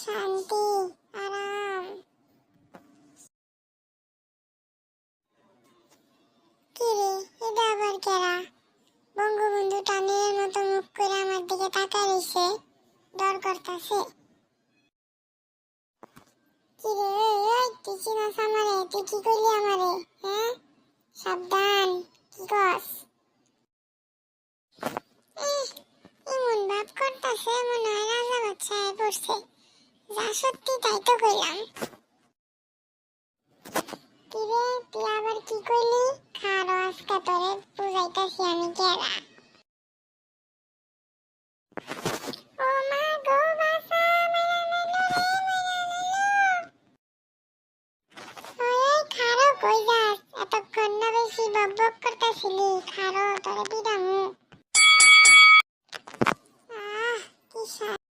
শান্তি, আরাম। কিরে, এটা আবার কেরা? বঙ্গবন্ধু টানের মতো মুখ করে আমার দিকে তাকায় রইছে, ডর করতাছে। কিরে, এই তুই চিনাস আমারে? তুই কি করলি আমারে? হ্যাঁ, সাবধান, কি কস? এমন ভাব করতাছে মনে হয় রাজা বাদশাহ পড়ছে। যা সত্যি তাই তো কইলাম। কিরে, তুই আবার কি কইলি? খারো আজকে তোরে বুঝাইতাছি আমি কেরা। ও মা গো, বাসা, মাইরা লাইলো রে, মাইরা লাইলো। ওই খারো, কই যাস? এতক্ষণ না বেশি বকবক করতাছিলি। খারো, তোরে বিদামু। কি